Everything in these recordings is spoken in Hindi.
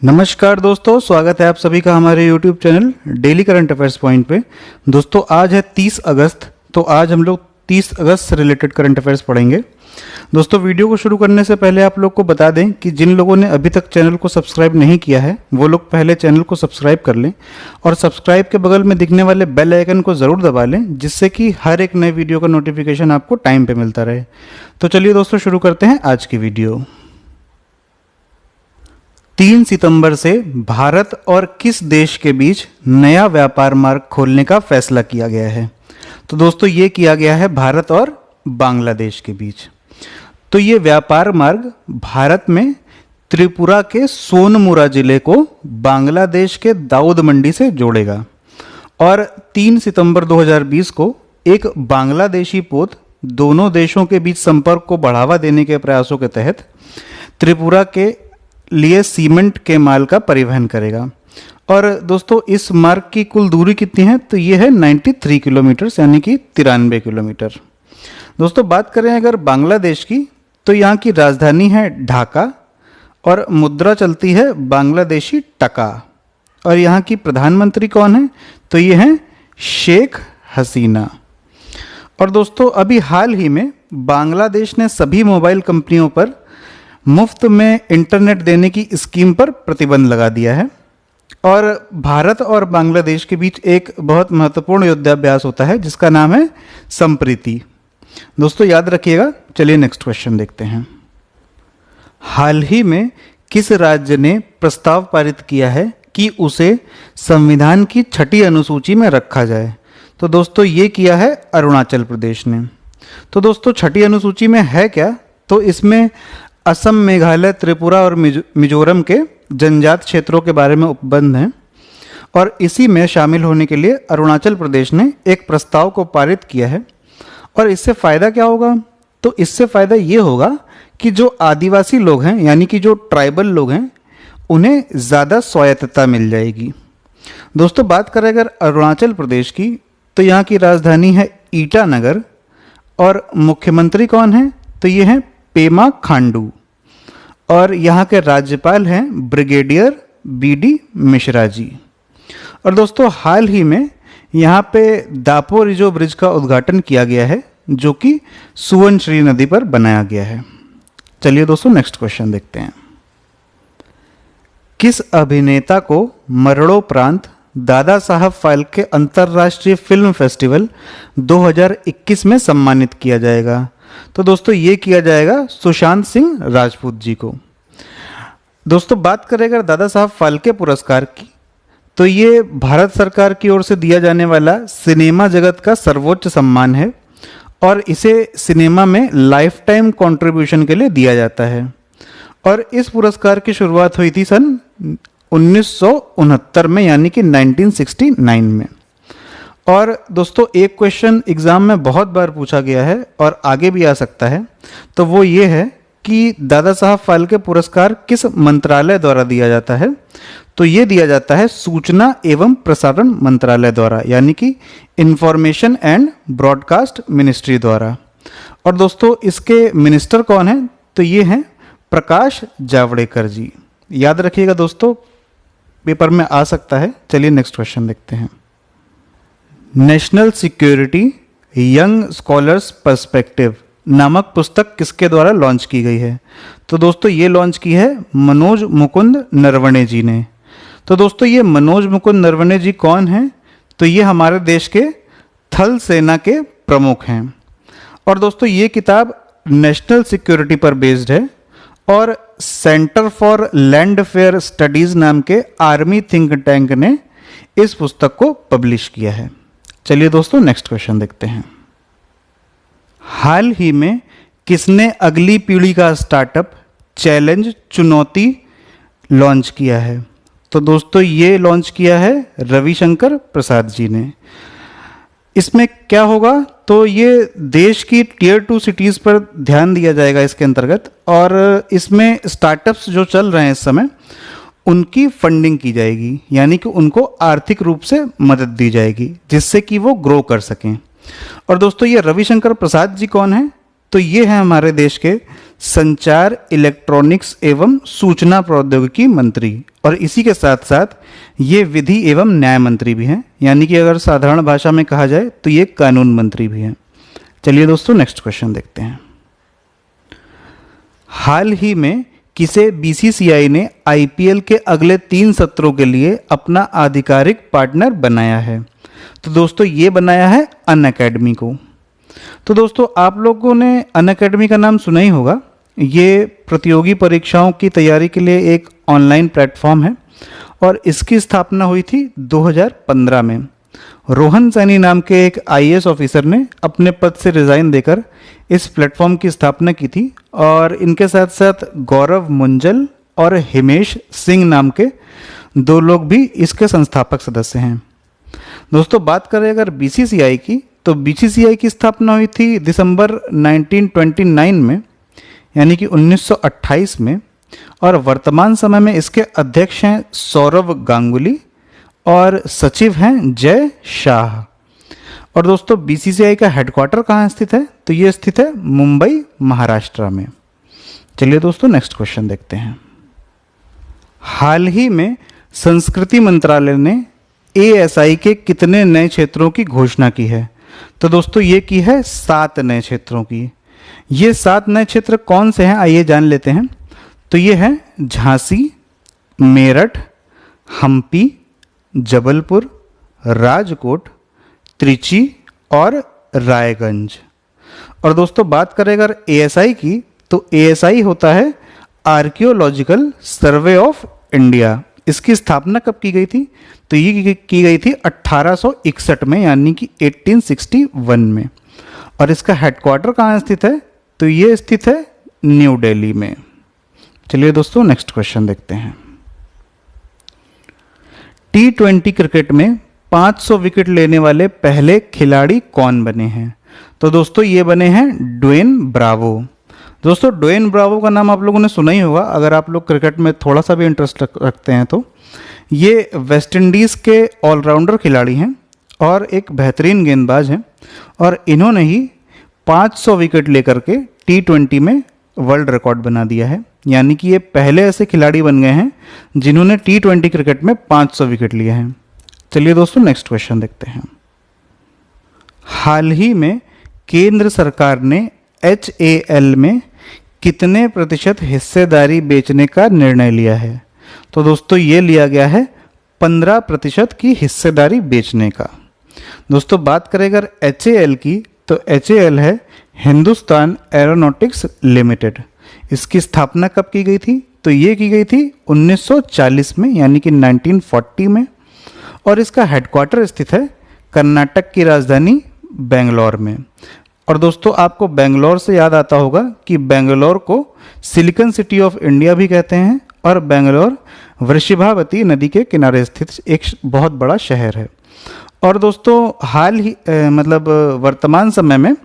नमस्कार दोस्तों, स्वागत है आप सभी का हमारे YouTube channel daily current affairs point पे। दोस्तों आज है 30 अगस्त, तो आज हम लोग 30 अगस्त से रिलेटेड करंट अफेयर्स पढ़ेंगे। दोस्तों वीडियो को शुरू करने से पहले आप लोग को बता दें कि जिन लोगों ने अभी तक चैनल को सब्सक्राइब नहीं किया है वो लोग पहले चैनल को सब्सक्राइब कर लें और सब्सक्राइब के बगल में दिखने वाले बेल आइकन को ज़रूर दबा लें, जिससे कि हर एक नए वीडियो का नोटिफिकेशन आपको टाइम पर मिलता रहे। तो चलिए दोस्तों शुरू करते हैं आज की वीडियो। 3 सितंबर से भारत और किस देश के बीच नया व्यापार मार्ग खोलने का फैसला किया गया है? तो दोस्तों ये किया गया है भारत और बांग्लादेश के बीच। तो ये व्यापार मार्ग भारत में त्रिपुरा के सोनमुरा जिले को बांग्लादेश के दाऊद मंडी से जोड़ेगा और 3 सितंबर 2020 को एक बांग्लादेशी पोत दोनों देशों के बीच संपर्क को बढ़ावा देने के प्रयासों के तहत त्रिपुरा के लिए सीमेंट के माल का परिवहन करेगा। और दोस्तों इस मार्ग की कुल दूरी कितनी है? तो ये है 93 किलोमीटर, यानी कि 93 किलोमीटर। दोस्तों बात करें अगर बांग्लादेश की, तो यहाँ की राजधानी है ढाका और मुद्रा चलती है बांग्लादेशी टका। और यहाँ की प्रधानमंत्री कौन है? तो ये हैं शेख हसीना। और दोस्तों अभी हाल ही में बांग्लादेश ने सभी मोबाइल कंपनियों पर मुफ्त में इंटरनेट देने की स्कीम पर प्रतिबंध लगा दिया है। और भारत और बांग्लादेश के बीच एक बहुत महत्वपूर्ण युद्धाभ्यास होता है जिसका नाम है संप्रीति। दोस्तों याद रखिएगा। चलिए नेक्स्ट क्वेश्चन देखते हैं। हाल ही में किस राज्य ने प्रस्ताव पारित किया है कि उसे संविधान की 6ठी अनुसूची में रखा जाए? तो दोस्तों ये किया है अरुणाचल प्रदेश ने। तो दोस्तों 6ठी अनुसूची में है क्या? तो इसमें असम, मेघालय, त्रिपुरा और मिजोरम के जनजात क्षेत्रों के बारे में उपबंध हैं और इसी में शामिल होने के लिए अरुणाचल प्रदेश ने एक प्रस्ताव को पारित किया है। और इससे फ़ायदा क्या होगा? तो इससे फ़ायदा ये होगा कि जो आदिवासी लोग हैं, यानी कि जो ट्राइबल लोग हैं, उन्हें ज़्यादा स्वायत्तता मिल जाएगी। दोस्तों बात करें अगर अरुणाचल प्रदेश की, तो यहाँ की राजधानी है ईटानगर और मुख्यमंत्री कौन है? तो ये हैं पेमा खांडू और यहाँ के राज्यपाल हैं ब्रिगेडियर बीडी मिश्रा जी। और दोस्तों हाल ही में यहाँ पे दापोरिजो ब्रिज का उद्घाटन किया गया है जो कि सुवर्णश्री नदी पर बनाया गया है। चलिए दोस्तों नेक्स्ट क्वेश्चन देखते हैं। किस अभिनेता को मरणोपरांत दादा साहब फाल्के अंतर्राष्ट्रीय फिल्म फेस्टिवल 2021 में सम्मानित किया जाएगा? तो दोस्तों ये किया जाएगा सुशांत सिंह राजपूत जी को। दोस्तों बात करें अगर दादा साहब फाल्के पुरस्कार की, तो ये भारत सरकार की ओर से दिया जाने वाला सिनेमा जगत का सर्वोच्च सम्मान है और इसे सिनेमा में लाइफ टाइम कंट्रीब्यूशन के लिए दिया जाता है। और इस पुरस्कार की शुरुआत हुई थी सन 1969 में, यानी कि 1969 में। और दोस्तों एक क्वेश्चन एग्जाम में बहुत बार पूछा गया है और आगे भी आ सकता है, तो वो ये है कि दादा साहब फाल्के पुरस्कार किस मंत्रालय द्वारा दिया जाता है? तो ये दिया जाता है सूचना एवं प्रसारण मंत्रालय द्वारा, यानी कि इंफॉर्मेशन एंड ब्रॉडकास्ट मिनिस्ट्री द्वारा। और दोस्तों इसके मिनिस्टर कौन हैं? तो ये हैं प्रकाश जावड़ेकर जी। याद रखिएगा दोस्तों, पेपर में आ सकता है। चलिए नेक्स्ट क्वेश्चन देखते हैं। National security young scholars perspective नामक पुस्तक किसके द्वारा लॉन्च की गई है? तो दोस्तों ये लॉन्च की है मनोज मुकुंद नरवणे जी ने। तो दोस्तों ये मनोज मुकुंद नरवणे जी कौन हैं? तो ये हमारे देश के थल सेना के प्रमुख हैं। और दोस्तों ये किताब नेशनल सिक्योरिटी पर बेस्ड है और centre for land fair studies नाम के आर्मी थिंक टैंक ने इस पुस्तक को पब्लिश किया है। चलिए दोस्तों नेक्स्ट क्वेश्चन देखते हैं। हाल ही में किसने अगली पीढ़ी का स्टार्टअप चैलेंज चुनौती लॉन्च किया है? तो दोस्तों ये लॉन्च किया है रविशंकर प्रसाद जी ने। इसमें क्या होगा? तो ये देश की टियर 2 सिटीज़ पर ध्यान दिया जाएगा इसके अंतर्गत, और इसमें स्टार्टअप्स जो चल रहे हैं इस समय उनकी फंडिंग की जाएगी, यानी कि उनको आर्थिक रूप से मदद दी जाएगी जिससे कि वो ग्रो कर सकें। और दोस्तों ये रविशंकर प्रसाद जी कौन है? तो ये है हमारे देश के संचार, इलेक्ट्रॉनिक्स एवं सूचना प्रौद्योगिकी मंत्री, और इसी के साथ साथ ये विधि एवं न्याय मंत्री भी हैं, यानी कि अगर साधारण भाषा में कहा जाए तो ये कानून मंत्री भी हैं। चलिए दोस्तों नेक्स्ट क्वेश्चन देखते हैं। हाल ही में किसे बीसीसीआई ने आईपीएल के अगले 3 सत्रों के लिए अपना आधिकारिक पार्टनर बनाया है? तो दोस्तों ये बनाया है अनअकैडमी को। तो दोस्तों आप लोगों ने अनअकैडमी का नाम सुना ही होगा। ये प्रतियोगी परीक्षाओं की तैयारी के लिए एक ऑनलाइन प्लेटफॉर्म है और इसकी स्थापना हुई थी 2015 में। रोहन सैनी नाम के एक आईएएस ऑफिसर ने अपने पद से रिज़ाइन देकर इस प्लेटफॉर्म की स्थापना की थी, और इनके साथ साथ गौरव मुंजल और हिमेश सिंह नाम के 2 लोग भी इसके संस्थापक सदस्य हैं। दोस्तों बात करें अगर बीसीसीआई की, तो बीसीसीआई की स्थापना हुई थी दिसंबर 1929 में, यानी कि 1928 में, और वर्तमान समय में इसके अध्यक्ष हैं सौरव गांगुली और सचिव हैं जय शाह। और दोस्तों बीसीसीआई का हेडक्वार्टर कहाँ स्थित है? तो ये स्थित है मुंबई, महाराष्ट्र में। चलिए दोस्तों नेक्स्ट क्वेश्चन देखते हैं। हाल ही में संस्कृति मंत्रालय ने एएसआई के कितने नए क्षेत्रों की घोषणा की है? तो दोस्तों ये की है 7 नए क्षेत्रों की। ये 7 नए क्षेत्र कौन से हैं आइए जान लेते हैं। तो ये हैं झांसी, मेरठ, हम्पी, जबलपुर, राजकोट, त्रिची और रायगंज। और दोस्तों बात करें अगर एएसआई की, तो एएसआई होता है आर्कियोलॉजिकल सर्वे ऑफ इंडिया। इसकी स्थापना कब की गई थी? तो ये की गई थी 1861 में, यानी कि 1861 में। और इसका हेडक्वार्टर कहाँ स्थित है? तो ये स्थित है न्यू दिल्ली में। चलिए दोस्तों नेक्स्ट क्वेश्चन देखते हैं। T20 क्रिकेट में 500 विकेट लेने वाले पहले खिलाड़ी कौन बने हैं? तो दोस्तों ये बने हैं ड्वेन ब्रावो। दोस्तों ड्वेन ब्रावो का नाम आप लोगों ने सुना ही होगा, अगर आप लोग क्रिकेट में थोड़ा सा भी इंटरेस्ट रखते हैं तो। ये वेस्ट इंडीज़ के ऑलराउंडर खिलाड़ी हैं और एक बेहतरीन गेंदबाज हैं, और इन्होंने ही 500 विकेट लेकर के T20 में वर्ल्ड रिकॉर्ड बना दिया है। यानी कि ये पहले ऐसे खिलाड़ी बन गए हैं जिन्होंने T20 क्रिकेट में 500 विकेट लिए हैं। चलिए दोस्तों नेक्स्ट क्वेश्चन देखते हैं। हाल ही में केंद्र सरकार ने HAL में कितने प्रतिशत हिस्सेदारी बेचने का निर्णय लिया है? तो दोस्तों ये लिया गया है 15% की हिस्सेदारी बेचने का। दोस्तों बात करें अगर HAL की, तो HAL है हिंदुस्तान एरोनॉटिक्स लिमिटेड। इसकी स्थापना कब की गई थी? तो ये की गई थी 1940 में, यानी कि 1940 में, और इसका हेडक्वार्टर स्थित है कर्नाटक की राजधानी बेंगलोर में। और दोस्तों आपको बेंगलोर से याद आता होगा कि बेंगलोर को सिलिकॉन सिटी ऑफ इंडिया भी कहते हैं, और बेंगलोर वृषभावती नदी के किनारे स्थित एक बहुत बड़ा शहर है। और दोस्तों हाल ही वर्तमान समय में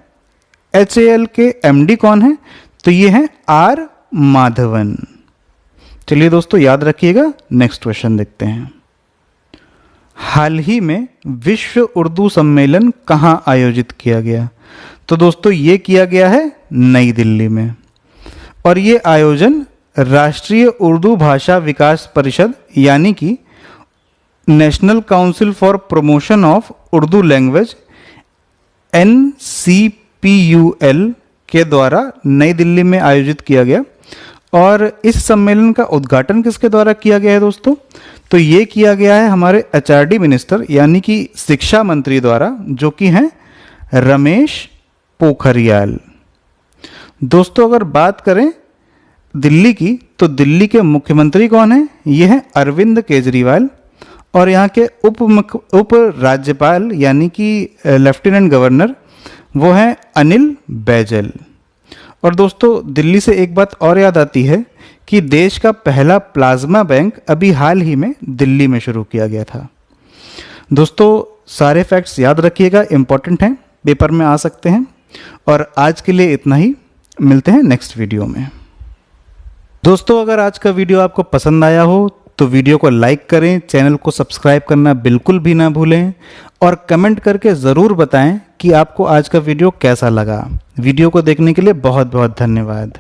HAL के MD कौन है? तो ये हैं R माधवन। चलिए दोस्तों याद रखिएगा, नेक्स्ट क्वेश्चन देखते हैं। हाल ही में विश्व उर्दू सम्मेलन कहाँ आयोजित किया गया? तो दोस्तों ये किया गया है नई दिल्ली में, और ये आयोजन राष्ट्रीय उर्दू भाषा विकास परिषद यानी कि national council for promotion of Urdu language NCPUL के द्वारा नई दिल्ली में आयोजित किया गया। और इस सम्मेलन का उद्घाटन किसके द्वारा किया गया है दोस्तों? तो ये किया गया है हमारे HRD मिनिस्टर यानी कि शिक्षा मंत्री द्वारा, जो कि हैं रमेश पोखरियाल। दोस्तों अगर बात करें दिल्ली की, तो दिल्ली के मुख्यमंत्री कौन हैं? ये हैं अरविंद केजरीवाल, और यहाँ के उप राज्यपाल यानी कि लेफ्टिनेंट गवर्नर वो हैं अनिल बैजल। और दोस्तों दिल्ली से एक बात और याद आती है कि देश का पहला प्लाज्मा बैंक अभी हाल ही में दिल्ली में शुरू किया गया था। दोस्तों सारे फैक्ट्स याद रखिएगा, इंपॉर्टेंट हैं, पेपर में आ सकते हैं। और आज के लिए इतना ही, मिलते हैं नेक्स्ट वीडियो में। दोस्तों अगर आज का वीडियो आपको पसंद आया हो तो वीडियो को लाइक करें, चैनल को सब्सक्राइब करना बिल्कुल भी ना भूलें और कमेंट करके ज़रूर बताएं कि आपको आज का वीडियो कैसा लगा। वीडियो को देखने के लिए बहुत बहुत धन्यवाद।